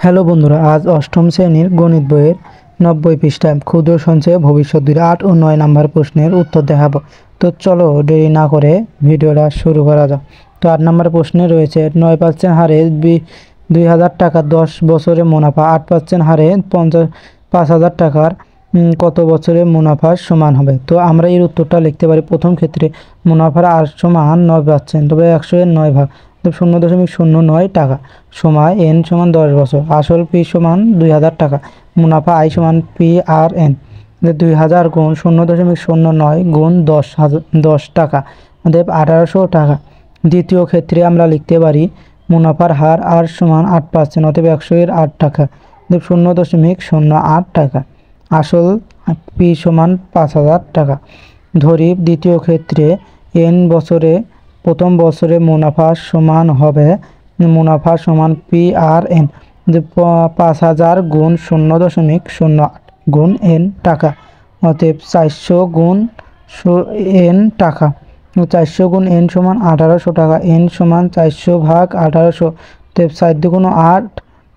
Hello বন্ধুরা, আজ অষ্টম শ্রেণীর গণিত বইয়ের 90 পৃষ্ঠায় ক্ষুদ্র সঞ্চয়ে ভবিষ্যৎ 8 ও 9 নম্বর প্রশ্নের উত্তর দেখাবো। তো চলো দেরি না করে ভিডিওটা শুরু করা যাক। তো 8 নম্বর প্রশ্নে রয়েছে 9% হারে 2000 টাকা 10 বছরে মুনাফা, 8% হারে 5,000 টাকার কত বছরে মুনাফার সমান হবে। তো আমরা এর উত্তরটা লিখতে পারি। প্রথম ক্ষেত্রে মুনাফার আর সমান 9%, তবে 100 এর 9 ভাগ 0.09 টাকা। সময় n সমান 10 বছর। আসল পি সমান 2000 টাকা। মুনাফা আই সমান পি আর এন। 2000 গুণ 0.09 গুণ 10 টাকা, অতএব 1800 টাকা। দ্বিতীয় ক্ষেত্রে আমরা লিখতে পারি মুনাফার হার আর সমান 8%, অতএব 100 এর 8 টাকা, 0.08 টাকা। আসল পি সমান 5000 টাকা। ধরি দ্বিতীয় ক্ষেত্রে n বছরে প্রথম বছরে মুনাফা সমান হবে মুনাফা সমান পি আর এন, 5000 গুণ 0.08 গুণ এন টাকা, অতএব 400 গুণ এন টাকা। 400 গুণ এন সমান 1800 টাকা। এন সমান 400 ভাগ 1800, অতএব 4 দুগুণ 8,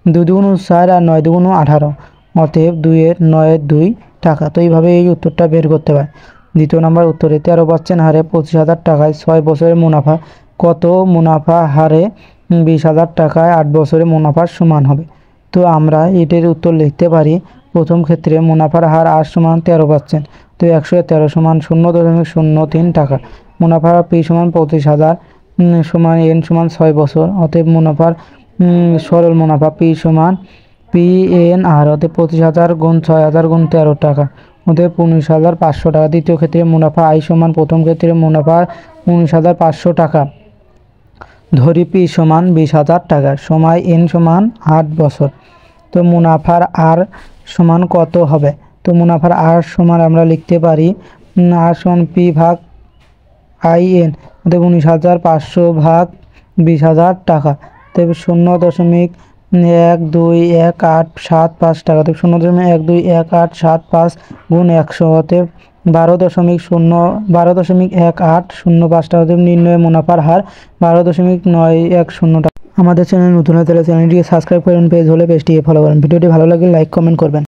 2 দুগুণ 4 আর 9 দুগুণ 18, অতএব 2 এর 9 এর 2 টাকা। তো এইভাবে এই উত্তরটা বের করতে পারে। দ্বিতীয় নম্বর উত্তরে 13% হারে 25,000 টাকায় 6 বছরের মুনাফা কত মুনাফা হারে 20,000 টাকায় 8 বছরে মুনাফার সমান হবে। তো আমরা এটির উত্তর লিখতে পারি। প্রথম ক্ষেত্রে মুনাফার হার আর সমান 13%, তো 113 সমান 0.03 টাকা। মুনাফার পি সমান 25,000 সমান এন সমান 6 বছর, অতএব মুনাফার সরল মুনাফা পি সমান পি এন আর, অতএব 25,000 গুণ 6,000 গুণ 13 টাকা, অতএব 19,500 টাকা। দ্বিতীয় ক্ষেত্রে মুনাফা আই সমান প্রথম ক্ষেত্রে মুনাফা 19,500 টাকা। ধরি পি সমান 20,000 টাকা। সময় এন সমান 8 বছর। তো মুনাফার আর সমান কত হবে? তো মুনাফার আর সমান আমরা লিখতে পারি আর সমান পি ভাগ আই এন, অতএব 19,500 ভাগ 20,000 টাকা, তবে 0.121875 টাকা, তবে 0.121875 গুণ 100, অতএব 12.1805 টাকা। অতএব নির্ণয় মুনাফার হার 12.910 টাকা। আমাদের চ্যানেল নতুন হলে চ্যানেলটিকে সাবস্ক্রাইব করুন, পেজ হলে পেজটিকে ফলো করুন। ভিডিওটি ভালো লাগলে লাইক কমেন্ট করবেন।